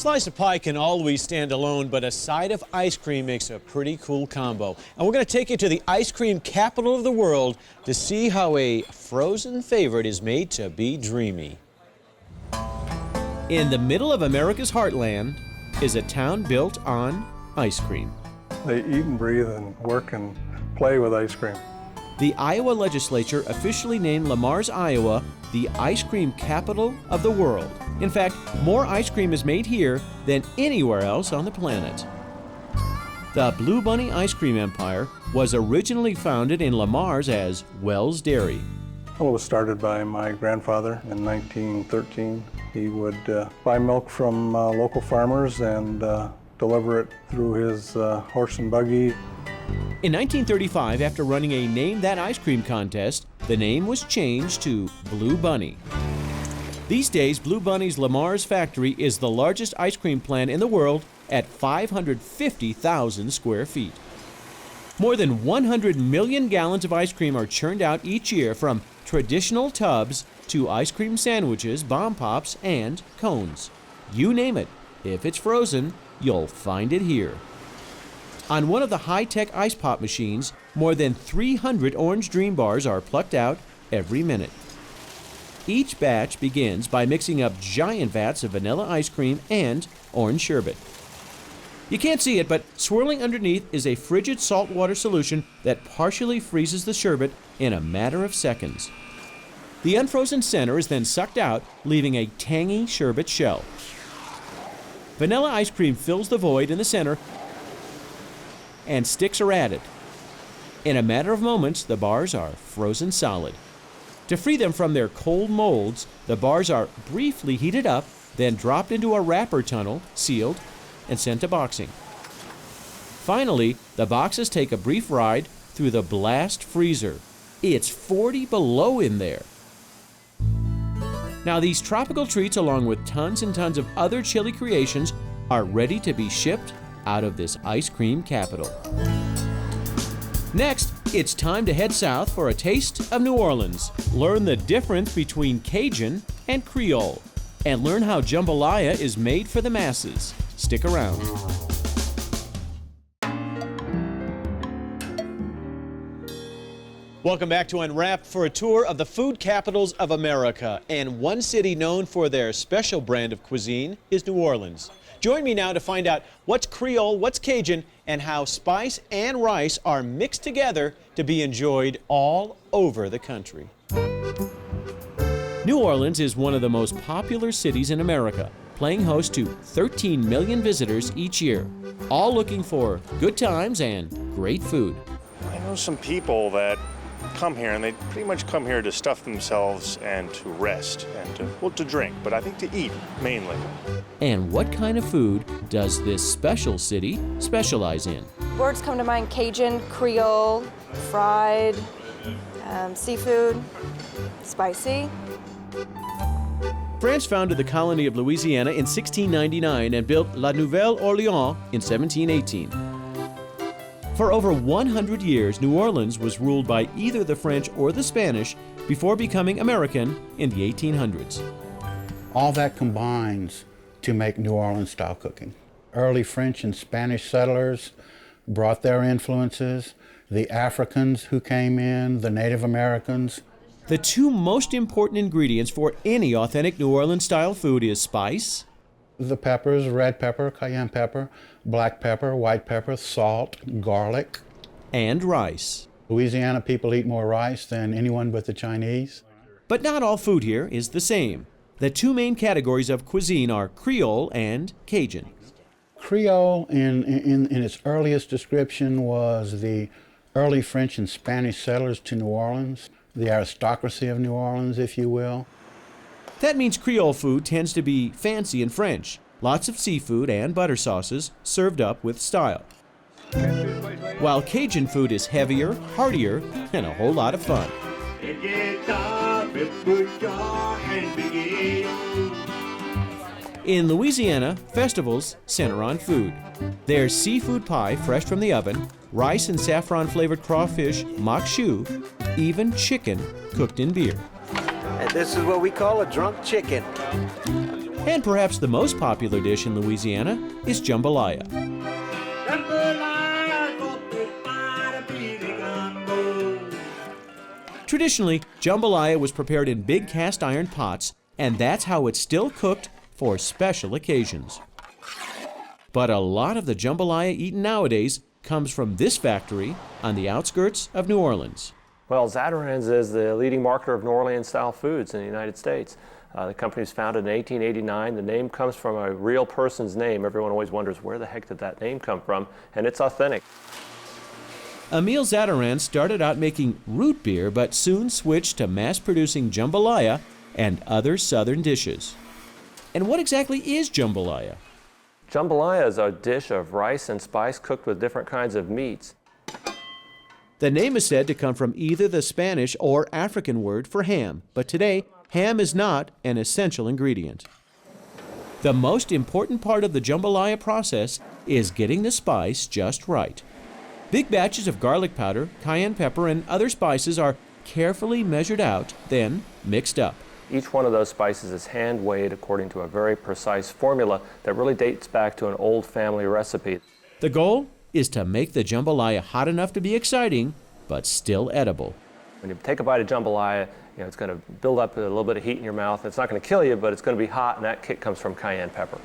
Slice of pie can always stand alone, but a side of ice cream makes a pretty cool combo. And we're going to take you to the ice cream capital of the world to see how a frozen favorite is made to be dreamy. In the middle of America's heartland is a town built on ice cream. They eat and breathe and work and play with ice cream. The Iowa legislature officially named Lamar's, Iowa, the ice cream capital of the world. In fact, more ice cream is made here than anywhere else on the planet. The Blue Bunny ice cream empire was originally founded in Lamar's as Wells Dairy. Well, it was started by my grandfather in 1913. He would buy milk from local farmers and deliver it through his horse and buggy. In 1935, after running a Name That Ice Cream contest, the name was changed to Blue Bunny. These days, Blue Bunny's Lamar's factory is the largest ice cream plant in the world at 550,000 square feet. More than 100 million gallons of ice cream are churned out each year, from traditional tubs to ice cream sandwiches, bomb pops, and cones. You name it, if it's frozen, you'll find it here. On one of the high-tech ice pop machines, more than 300 Orange Dream bars are plucked out every minute. Each batch begins by mixing up giant vats of vanilla ice cream and orange sherbet. You can't see it, but swirling underneath is a frigid saltwater solution that partially freezes the sherbet in a matter of seconds. The unfrozen center is then sucked out, leaving a tangy sherbet shell. Vanilla ice cream fills the void in the center, and sticks are added. In a matter of moments, the bars are frozen solid. To free them from their cold molds, the bars are briefly heated up, then dropped into a wrapper tunnel, sealed, and sent to boxing. Finally, the boxes take a brief ride through the blast freezer. It's 40 below in there. Now, these tropical treats, along with tons and tons of other chilly creations, are ready to be shipped out of this ice cream capital. Next, it's time to head south for a taste of New Orleans. Learn the difference between Cajun and Creole, and learn how jambalaya is made for the masses. Stick around. Welcome back to Unwrapped for a tour of the food capitals of America. And one city known for their special brand of cuisine is New Orleans. Join me now to find out what's Creole, what's Cajun, and how spice and rice are mixed together to be enjoyed all over the country. New Orleans is one of the most popular cities in America, playing host to 13 million visitors each year, all looking for good times and great food. I know some people that come here, and they pretty much come here to stuff themselves and to rest and to drink, but I think to eat mainly. And what kind of food does this special city specialize in? Words come to mind: Cajun, Creole, fried, seafood, spicy. France founded the colony of Louisiana in 1699 and built La Nouvelle-Orléans in 1718. For over 100 years, New Orleans was ruled by either the French or the Spanish before becoming American in the 1800s. All that combines to make New Orleans style cooking. Early French and Spanish settlers brought their influences, the Africans who came in, the Native Americans. The two most important ingredients for any authentic New Orleans style food is spice, the peppers: red pepper, cayenne pepper, black pepper, white pepper, salt, garlic, and rice. Louisiana people eat more rice than anyone but the Chinese. But not all food here is the same. The two main categories of cuisine are Creole and Cajun. Creole, in its earliest description, was the early French and Spanish settlers to New Orleans, the aristocracy of New Orleans, if you will. That means Creole food tends to be fancy and French. Lots of seafood and butter sauces served up with style. While Cajun food is heavier, heartier, and a whole lot of fun. In Louisiana, festivals center on food. There's seafood pie fresh from the oven, rice and saffron-flavored crawfish, mock choux, even chicken cooked in beer. And this is what we call a drunk chicken. And perhaps the most popular dish in Louisiana is jambalaya. Traditionally, jambalaya was prepared in big cast iron pots, and that's how it's still cooked for special occasions. But a lot of the jambalaya eaten nowadays comes from this factory on the outskirts of New Orleans. Well, Zatarain's is the leading marketer of New Orleans-style foods in the United States. The company was founded in 1889. The name comes from a real person's name. Everyone always wonders, where the heck did that name come from? And it's authentic. Emile Zatarain started out making root beer, but soon switched to mass-producing jambalaya and other southern dishes. And what exactly is jambalaya? Jambalaya is a dish of rice and spice cooked with different kinds of meats. The name is said to come from either the Spanish or African word for ham, but today, ham is not an essential ingredient. The most important part of the jambalaya process is getting the spice just right. Big batches of garlic powder, cayenne pepper, and other spices are carefully measured out, then mixed up. Each one of those spices is hand-weighed according to a very precise formula that really dates back to an old family recipe. The goal is to make the jambalaya hot enough to be exciting, but still edible. When you take a bite of jambalaya, it's going to build up a little bit of heat in your mouth. It's not going to kill you, but it's going to be hot, and that kick comes from cayenne pepper.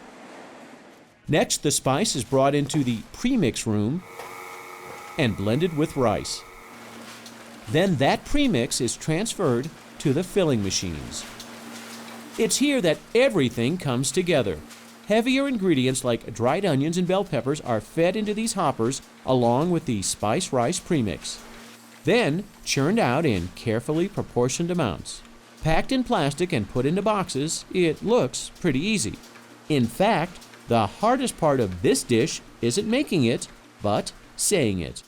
Next, the spice is brought into the premix room and blended with rice. Then that premix is transferred to the filling machines. It's here that everything comes together. Heavier ingredients like dried onions and bell peppers are fed into these hoppers along with the spice rice premix. Then churned out in carefully proportioned amounts. Packed in plastic and put into boxes, it looks pretty easy. In fact, the hardest part of this dish isn't making it, but saying it.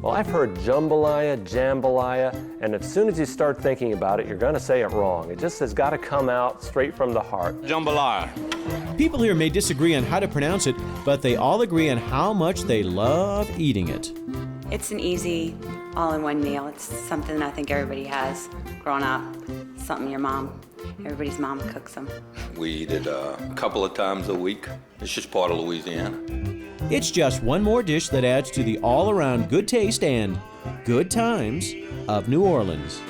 Well, I've heard jambalaya, and as soon as you start thinking about it, you're going to say it wrong. It just has got to come out straight from the heart. Jambalaya. People here may disagree on how to pronounce it, but they all agree on how much they love eating it. It's an easy, all-in-one meal. It's something I think everybody has growing up. Something everybody's mom cooks them. We eat it a couple of times a week. It's just part of Louisiana. It's just one more dish that adds to the all-around good taste and good times of New Orleans.